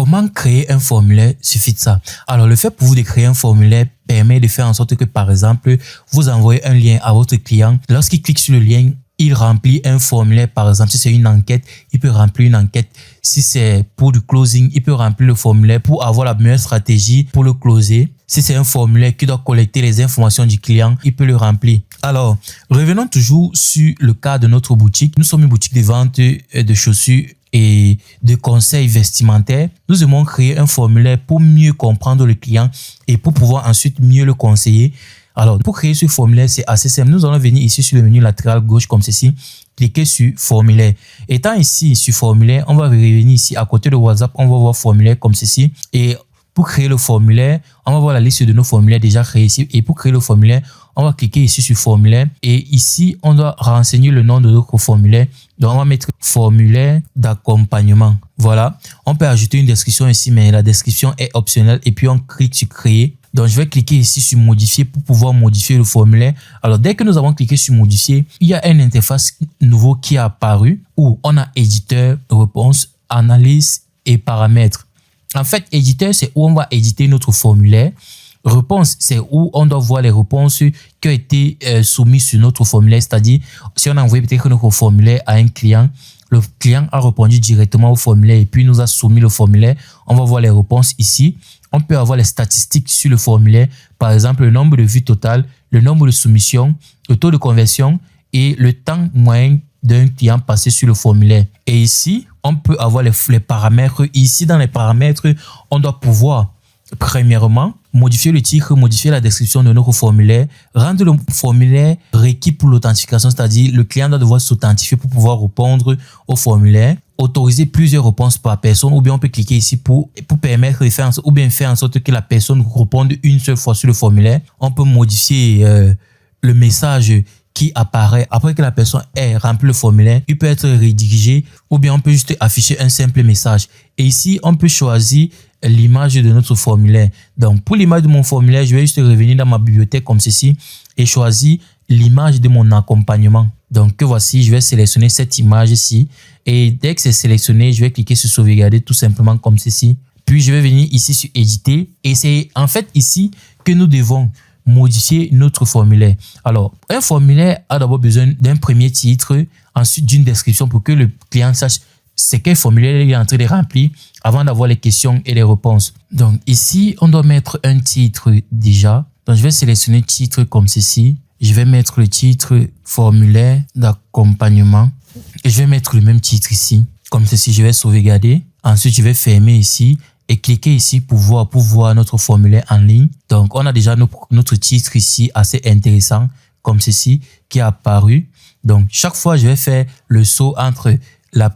Comment créer un formulaire suffit de ça. Alors, le fait pour vous de créer un formulaire permet de faire en sorte que, par exemple, vous envoyez un lien à votre client. Lorsqu'il clique sur le lien, il remplit un formulaire. Par exemple, si c'est une enquête, il peut remplir une enquête. Si c'est pour du closing, il peut remplir le formulaire pour avoir la meilleure stratégie pour le closer. Si c'est un formulaire qui doit collecter les informations du client, il peut le remplir. Alors, revenons toujours sur le cas de notre boutique. Nous sommes une boutique de vente de chaussures et de conseils vestimentaires. Nous aimons créer un formulaire pour mieux comprendre le client et pour pouvoir ensuite mieux le conseiller. Alors, pour créer ce formulaire, c'est assez simple. Nous allons venir ici sur le menu latéral gauche comme ceci. Cliquez sur formulaire. Étant ici sur formulaire, on va revenir ici à côté de WhatsApp. On va voir formulaire comme ceci. Et pour créer le formulaire, on va voir la liste de nos formulaires déjà créés ici. Et pour créer le formulaire, on va cliquer ici sur formulaire. Et ici, on doit renseigner le nom de notre formulaire. Donc, on va mettre formulaire d'accompagnement. Voilà. On peut ajouter une description ici, mais la description est optionnelle. Et puis, on clique sur créer. Donc, je vais cliquer ici sur modifier pour pouvoir modifier le formulaire. Alors, dès que nous avons cliqué sur modifier, il y a une interface nouveau qui est apparue où on a éditeur, réponse, analyse et paramètres. En fait, éditeur, c'est où on va éditer notre formulaire. Réponse, c'est où on doit voir les réponses qui ont été soumises sur notre formulaire. C'est-à-dire, si on a envoyé peut-être notre formulaire à un client, le client a répondu directement au formulaire et puis nous a soumis le formulaire. On va voir les réponses ici. On peut avoir les statistiques sur le formulaire. Par exemple, le nombre de vues totales, le nombre de soumissions, le taux de conversion et le temps moyen d'un client passé sur le formulaire. Et ici, on peut avoir les paramètres. Ici, dans les paramètres, on doit pouvoir, premièrement, modifier le titre, modifier la description de notre formulaire, rendre le formulaire requis pour l'authentification, c'est-à-dire le client doit devoir s'authentifier pour pouvoir répondre au formulaire, autoriser plusieurs réponses par personne, ou bien on peut cliquer ici pour permettre de faire, ou bien faire en sorte que la personne réponde une seule fois sur le formulaire. On peut modifier le message qui apparaît après que la personne ait rempli le formulaire. Il peut être rédigé ou bien on peut juste afficher un simple message. Et ici, on peut choisir l'image de notre formulaire. Donc, pour l'image de mon formulaire, je vais juste revenir dans ma bibliothèque comme ceci et choisir l'image de mon accompagnement. Donc, voici, je vais sélectionner cette image ici. Et dès que c'est sélectionné, je vais cliquer sur sauvegarder tout simplement comme ceci. Puis, je vais venir ici sur éditer. Et c'est en fait ici que nous devons modifier notre formulaire. Alors, un formulaire a d'abord besoin d'un premier titre, ensuite d'une description pour que le client sache c'est quel formulaire il est en train de remplir avant d'avoir les questions et les réponses. Donc ici, on doit mettre un titre déjà. Donc je vais sélectionner titre comme ceci. Je vais mettre le titre formulaire d'accompagnement. Et je vais mettre le même titre ici. Comme ceci, je vais sauvegarder. Ensuite, je vais fermer ici et cliquer ici pour voir notre formulaire en ligne. Donc, on a déjà notre titre ici assez intéressant comme ceci qui est apparu. Donc, chaque fois, je vais faire le saut entre la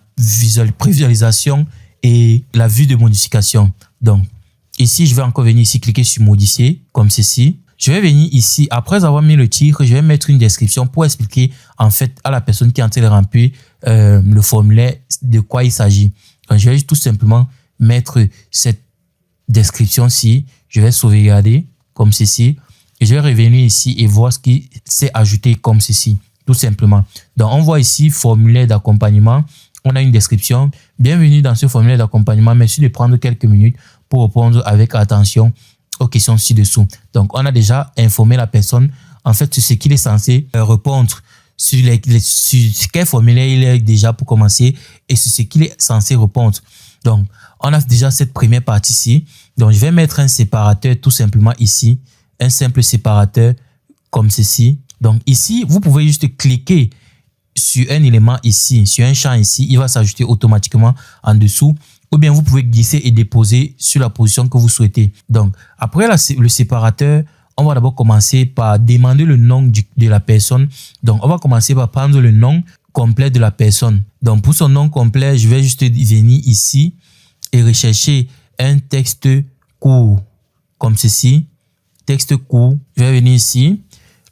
prévisualisation et la vue de modification. Donc, ici, je vais encore venir ici, cliquer sur modifier, comme ceci. Je vais venir ici, après avoir mis le titre, je vais mettre une description pour expliquer en fait à la personne qui est en train de remplir le formulaire de quoi il s'agit. Donc, je vais tout simplement mettre cette description-ci. Je vais sauvegarder comme ceci. Et je vais revenir ici et voir ce qui s'est ajouté comme ceci, tout simplement. Donc, on voit ici formulaire d'accompagnement. On a une description. Bienvenue dans ce formulaire d'accompagnement. Merci de prendre quelques minutes pour répondre avec attention aux questions ci-dessous. Donc, on a déjà informé la personne en fait sur ce qu'il est censé répondre, sur quel formulaire il est déjà pour commencer et sur ce qu'il est censé répondre. Donc, on a déjà cette première partie-ci. Donc, je vais mettre un séparateur tout simplement ici. Un simple séparateur comme ceci. Donc, ici, vous pouvez juste cliquer sur un élément ici, sur un champ ici, il va s'ajouter automatiquement en dessous. Ou bien vous pouvez glisser et déposer sur la position que vous souhaitez. Donc, après le séparateur, on va d'abord commencer par demander le nom de la personne. Donc, on va commencer par prendre le nom complet de la personne. Donc, pour son nom complet, je vais juste venir ici et rechercher un texte court, comme ceci. Texte court, je vais venir ici.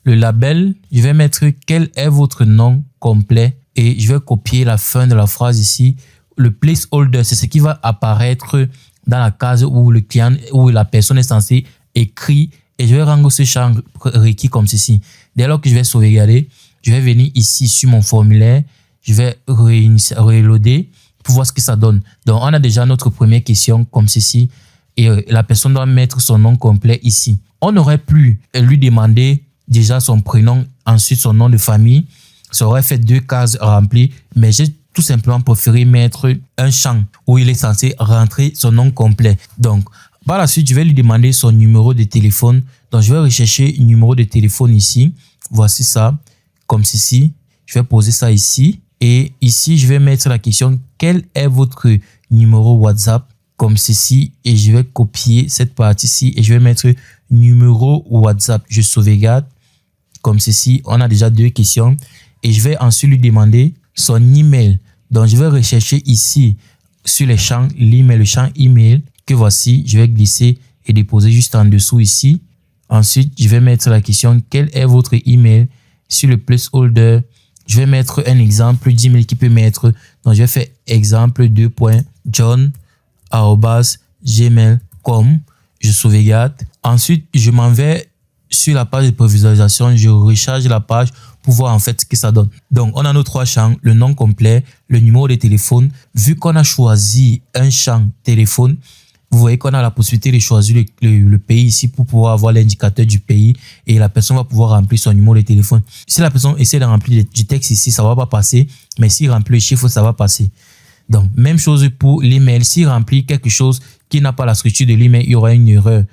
Le label, je vais mettre quel est votre nom complet et je vais copier la fin de la phrase ici. Le placeholder, c'est ce qui va apparaître dans la case où le client ou la personne est censée écrire et je vais rendre ce champ requis comme ceci. Dès lors que je vais sauvegarder, je vais venir ici sur mon formulaire, je vais reloader pour voir ce que ça donne. Donc, on a déjà notre première question comme ceci et la personne doit mettre son nom complet ici. On aurait pu lui demander déjà son prénom, ensuite son nom de famille. Ça aurait fait 2 cases remplies, mais j'ai tout simplement préféré mettre un champ où il est censé rentrer son nom complet. Donc, par la suite, je vais lui demander son numéro de téléphone. Donc, je vais rechercher un numéro de téléphone ici. Voici ça, comme ceci. Je vais poser ça ici. Et ici, je vais mettre la question, quel est votre numéro WhatsApp? Comme ceci. Et je vais copier cette partie-ci et je vais mettre numéro WhatsApp. Je sauvegarde. Comme ceci. On a déjà 2 questions. Et je vais ensuite lui demander son email. Donc, je vais rechercher ici sur les champs, l'email, le champ email que voici. Je vais glisser et déposer juste en dessous ici. Ensuite, je vais mettre la question, quel est votre email? Sur le placeholder, je vais mettre un exemple d'email qui peut mettre. Donc, je vais faire exemple 2.john@gmail.com. Je sauvegarde. Ensuite, je m'en vais sur la page de prévisualisation. Je recharge la page pour voir en fait ce que ça donne. Donc, on a nos 3 champs, le nom complet, le numéro de téléphone. Vu qu'on a choisi un champ téléphone, vous voyez qu'on a la possibilité de choisir le pays ici pour pouvoir avoir l'indicateur du pays et la personne va pouvoir remplir son numéro de téléphone. Si la personne essaie de remplir du texte ici, ça va pas passer, mais s'il remplit le chiffre, ça va passer. Donc, même chose pour l'email. S'il remplit quelque chose qui n'a pas la structure de l'email, il y aura une erreur.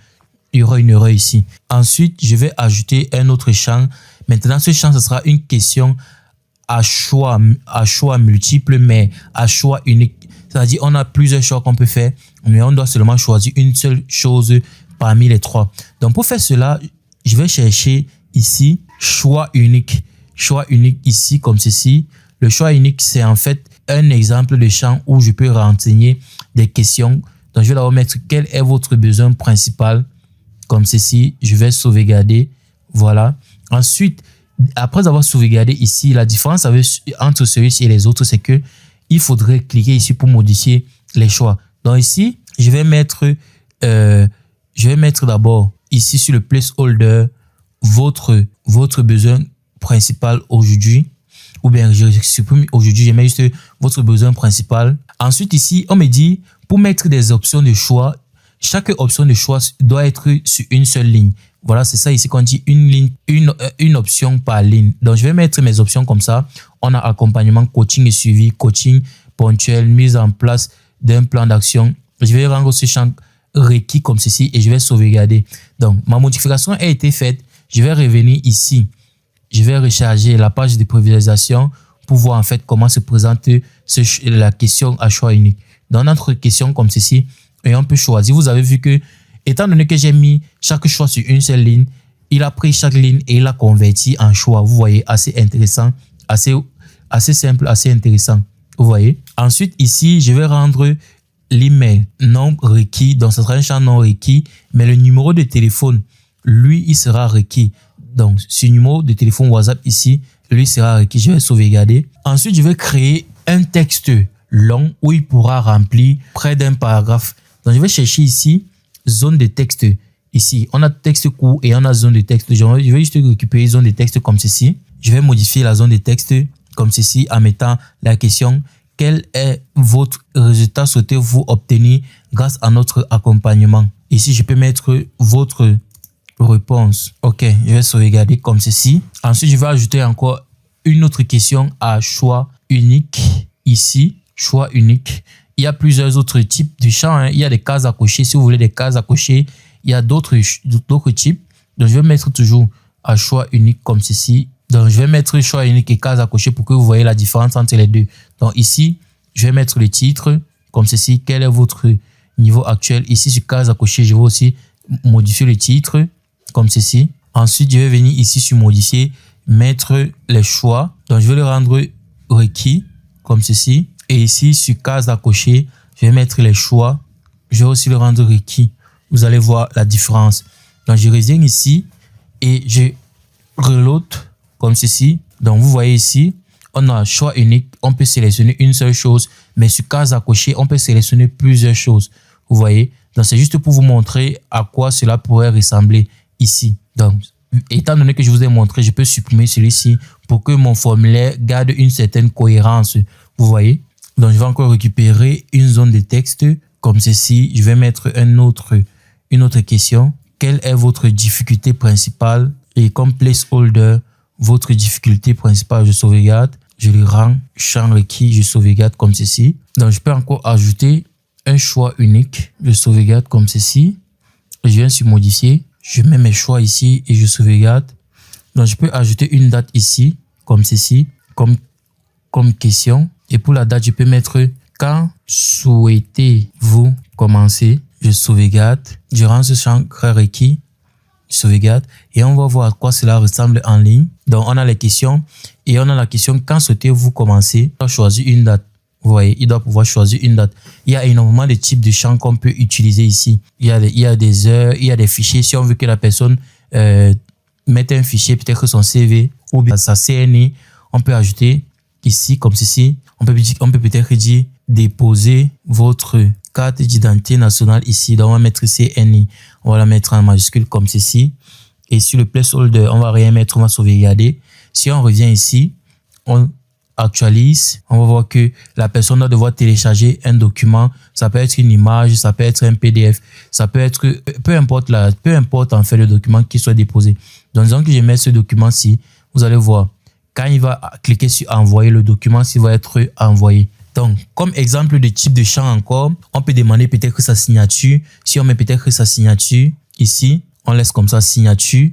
Il y aura une erreur ici. Ensuite, je vais ajouter un autre champ. Maintenant, ce champ, ce sera une question à choix multiple, mais à choix unique. C'est-à-dire, on a plusieurs choix qu'on peut faire, mais on doit seulement choisir une seule chose parmi les 3. Donc, pour faire cela, je vais chercher ici choix unique. Choix unique ici, comme ceci. Le choix unique, c'est en fait un exemple de champ où je peux renseigner des questions. Donc, je vais d'abord mettre quel est votre besoin principal. Comme ceci, je vais sauvegarder. Voilà. Ensuite, après avoir sauvegardé ici, la différence entre celui-ci et les autres, c'est que il faudrait cliquer ici pour modifier les choix. Donc ici, je vais mettre d'abord ici sur le placeholder votre besoin principal aujourd'hui. Ou bien je supprime aujourd'hui, je mets juste votre besoin principal. Ensuite ici, on me dit pour mettre des options de choix, chaque option de choix doit être sur une seule ligne. Voilà, c'est ça ici qu'on dit une option par ligne. Donc, je vais mettre mes options comme ça. On a accompagnement, coaching et suivi, coaching ponctuel, mise en place d'un plan d'action. Je vais rendre ce champ requis comme ceci et je vais sauvegarder. Donc, ma modification a été faite. Je vais revenir ici. Je vais recharger la page de prévisualisation pour voir en fait comment se présente la question à choix unique. Dans notre question comme ceci, et on peut choisir. Vous avez vu que, étant donné que j'ai mis chaque choix sur une seule ligne, il a pris chaque ligne et il l'a converti en choix. Vous voyez, assez intéressant, assez simple, assez intéressant. Vous voyez. Ensuite, ici, je vais rendre l'email non requis. Donc, ce sera un champ non requis, mais le numéro de téléphone, lui, il sera requis. Donc, ce numéro de téléphone WhatsApp ici, lui sera requis. Je vais sauvegarder. Ensuite, je vais créer un texte long où il pourra remplir près d'un paragraphe. Donc, je vais chercher ici, zone de texte. Ici, on a texte court et on a zone de texte. Je vais juste récupérer zone de texte comme ceci. Je vais modifier la zone de texte comme ceci en mettant la question « Quel est votre résultat souhaitez-vous obtenir grâce à notre accompagnement ?» Ici, je peux mettre votre réponse. OK, je vais sauvegarder comme ceci. Ensuite, je vais ajouter encore une autre question à choix unique. Ici, choix unique. Il y a plusieurs autres types de champs. Il y a des cases à cocher. Si vous voulez des cases à cocher, il y a d'autres types. Donc, je vais mettre toujours à choix unique comme ceci. Donc, je vais mettre choix unique et cases à cocher pour que vous voyez la différence entre les deux. Donc, ici, je vais mettre le titre comme ceci. Quel est votre niveau actuel? Ici, sur cases à cocher, je vais aussi modifier le titre comme ceci. Ensuite, je vais venir ici sur modifier, mettre les choix. Donc, je vais le rendre requis comme ceci. Et ici, sur case à cocher, je vais mettre les choix. Je vais aussi le rendre requis. Vous allez voir la différence. Donc, je reviens ici et je reload comme ceci. Donc, vous voyez ici, on a choix unique. On peut sélectionner une seule chose. Mais sur case à cocher, on peut sélectionner plusieurs choses. Vous voyez? Donc, c'est juste pour vous montrer à quoi cela pourrait ressembler ici. Donc, étant donné que je vous ai montré, je peux supprimer celui-ci pour que mon formulaire garde une certaine cohérence. Vous voyez? Donc, je vais encore récupérer une zone de texte comme ceci. Je vais mettre une autre question. Quelle est votre difficulté principale? Et comme placeholder, votre difficulté principale, je sauvegarde. Je le rends champ requis, je sauvegarde comme ceci. Donc, je peux encore ajouter un choix unique. Je sauvegarde comme ceci. Je viens sur modifier. Je mets mes choix ici et je sauvegarde. Donc, je peux ajouter une date ici, comme ceci, comme question. Et pour la date, je peux mettre quand souhaitez-vous commencer? Je sauvegarde. Je rends ce champ requis. Je sauvegarde. Et on va voir à quoi cela ressemble en ligne. Donc, on a les questions et on a la question quand souhaitez-vous commencer? On doit choisir une date. Vous voyez, il doit pouvoir choisir une date. Il y a énormément de types de champs qu'on peut utiliser ici. Il y a des heures, il y a des fichiers. Si on veut que la personne mette un fichier, peut-être son CV ou bien sa CNI, on peut ajouter ici comme ceci. On peut peut-être dire déposer votre carte d'identité nationale ici. Donc, on va mettre CNI. On va la mettre en majuscule comme ceci. Et sur le placeholder, on va rien mettre, on va sauvegarder. Si on revient ici, on actualise, on va voir que la personne doit devoir télécharger un document. Ça peut être une image, ça peut être un PDF, ça peut être, peu importe en fait le document qui soit déposé. Donc, disons que je mets ce document-ci, vous allez voir, quand il va cliquer sur envoyer, le document, s'il va être envoyé. Donc, comme exemple de type de champ encore, on peut demander peut-être sa signature. Si on met peut-être sa signature ici, on laisse comme ça signature,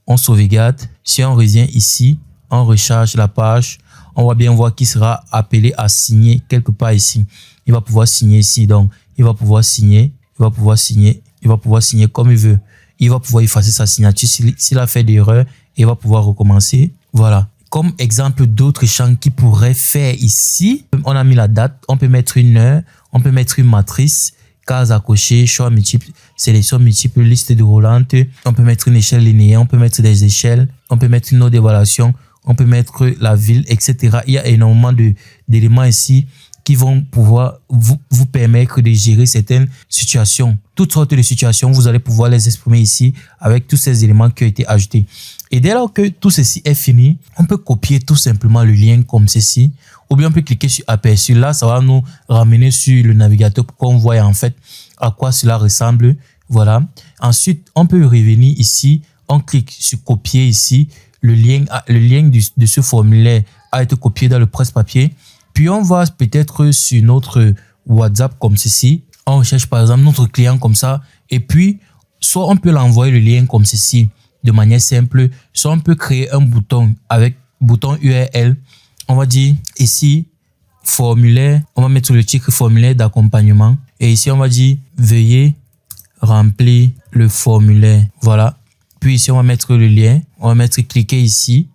on sauvegarde. Si on revient ici, on recharge la page, on va bien voir qu'il sera appelé à signer quelque part ici. Il va pouvoir signer ici. Donc, il va pouvoir signer, il va pouvoir signer, il va pouvoir signer comme il veut. Il va pouvoir effacer sa signature s'il a fait d'erreur, il va pouvoir recommencer. Voilà. Comme exemple d'autres champs qu'il pourrait faire ici, on a mis la date, on peut mettre une heure, on peut mettre une matrice, case à cocher, choix multiple, sélection multiple, liste déroulante, on peut mettre une échelle linéaire, on peut mettre des échelles, on peut mettre une note d'évaluation, on peut mettre la ville, etc. Il y a énormément d'éléments ici qui vont pouvoir vous permettre de gérer certaines situations. Toutes sortes de situations, vous allez pouvoir les exprimer ici avec tous ces éléments qui ont été ajoutés. Et dès lors que tout ceci est fini, on peut copier tout simplement le lien comme ceci. Ou bien on peut cliquer sur aperçu. Là, ça va nous ramener sur le navigateur pour qu'on voit en fait à quoi cela ressemble. Voilà. Ensuite, on peut revenir ici. On clique sur copier ici. Le lien de ce formulaire a été copié dans le presse-papier. Puis on va peut-être sur notre WhatsApp comme ceci. On recherche par exemple notre client comme ça. Et puis, soit on peut l'envoyer le lien comme ceci de manière simple. Soit on peut créer un bouton avec bouton URL. On va dire ici, formulaire. On va mettre le titre formulaire d'accompagnement. Et ici, on va dire veuillez remplir le formulaire. Voilà. Puis ici, on va mettre le lien. On va mettre cliquer ici.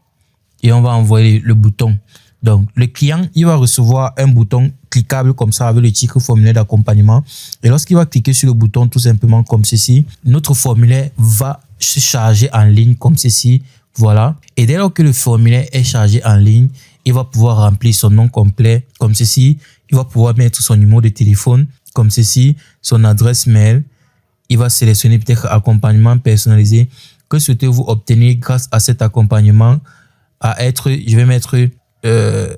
Et on va envoyer le bouton. Donc, le client, il va recevoir un bouton cliquable comme ça avec le titre formulaire d'accompagnement. Et lorsqu'il va cliquer sur le bouton tout simplement comme ceci, notre formulaire va se charger en ligne comme ceci. Voilà. Et dès lors que le formulaire est chargé en ligne, il va pouvoir remplir son nom complet comme ceci. Il va pouvoir mettre son numéro de téléphone comme ceci, son adresse mail. Il va sélectionner peut-être accompagnement personnalisé. Que souhaitez-vous obtenir grâce à cet accompagnement? Je vais mettre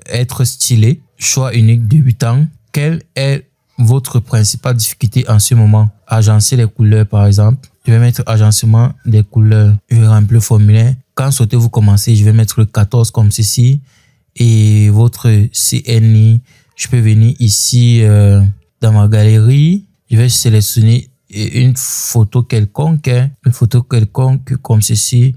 être stylé, choix unique débutant. Quelle est votre principale difficulté en ce moment? Agencer les couleurs par exemple. Je vais mettre agencement des couleurs. Je vais remplir le formulaire. Quand souhaitez-vous commencer? Je vais mettre le 14 comme ceci. Et votre CNI, je peux venir ici dans ma galerie. Je vais sélectionner une photo quelconque. Une photo quelconque comme ceci.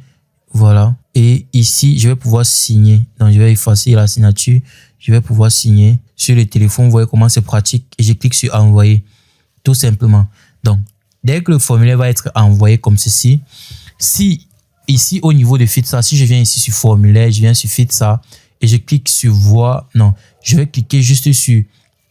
Voilà. Et ici, je vais pouvoir signer. Donc, je vais effacer la signature. Je vais pouvoir signer. Sur le téléphone, vous voyez comment c'est pratique. Et je clique sur envoyer. Tout simplement. Donc, dès que le formulaire va être envoyé comme ceci, si ici au niveau de FITSA, si je viens ici sur formulaire, je viens sur FITSA et je clique sur voir, non, je vais cliquer juste sur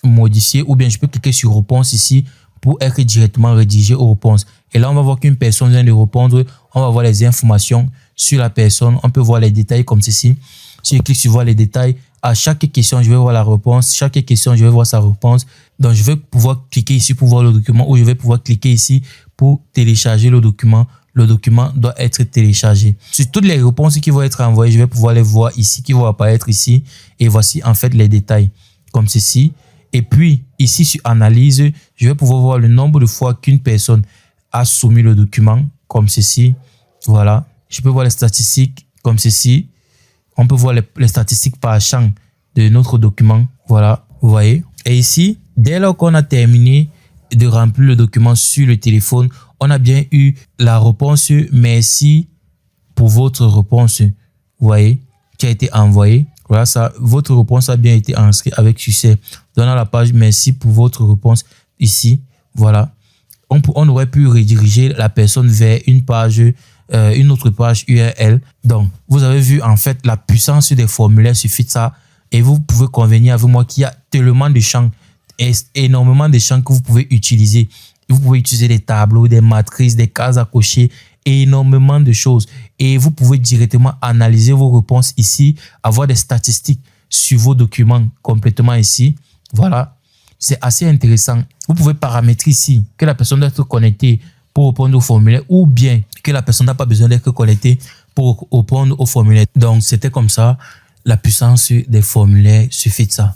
modifier ou bien je peux cliquer sur réponse ici pour être directement rédigé aux réponses. Et là, on va voir qu'une personne vient de répondre. On va voir les informations sur la personne. On peut voir les détails comme ceci. Si je clique sur voir les détails, à chaque question, je vais voir la réponse. Chaque question, je vais voir sa réponse. Donc, je vais pouvoir cliquer ici pour voir le document ou je vais pouvoir cliquer ici pour télécharger le document. Le document doit être téléchargé. Sur toutes les réponses qui vont être envoyées, je vais pouvoir les voir ici, qui vont apparaître ici. Et voici en fait les détails comme ceci. Et puis, ici sur analyse, je vais pouvoir voir le nombre de fois qu'une personne a soumis le document, comme ceci. Voilà. Je peux voir les statistiques comme ceci. On peut voir les statistiques par champ de notre document. Voilà, vous voyez. Et ici, dès lors qu'on a terminé de remplir le document sur le téléphone, on a bien eu la réponse « Merci pour votre réponse ». Vous voyez, qui a été envoyée. Voilà ça, votre réponse a bien été inscrite avec succès. Donnant la page « Merci pour votre réponse » ici. Voilà. On aurait pu rediriger la personne vers une page, une autre page URL. Donc, vous avez vu en fait la puissance des formulaires suffit de ça. Et vous pouvez convenir avec moi qu'il y a tellement de champs, énormément de champs que vous pouvez utiliser. Vous pouvez utiliser des tableaux, des matrices, des cases à cocher, énormément de choses. Et vous pouvez directement analyser vos réponses ici, avoir des statistiques sur vos documents complètement ici. Voilà, c'est assez intéressant. Vous pouvez paramétrer ici que la personne doit être connectée pour répondre au formulaire ou bien que la personne n'a pas besoin d'être connectée pour répondre au formulaire. Donc, c'était comme ça. La puissance des formulaires suffit de ça.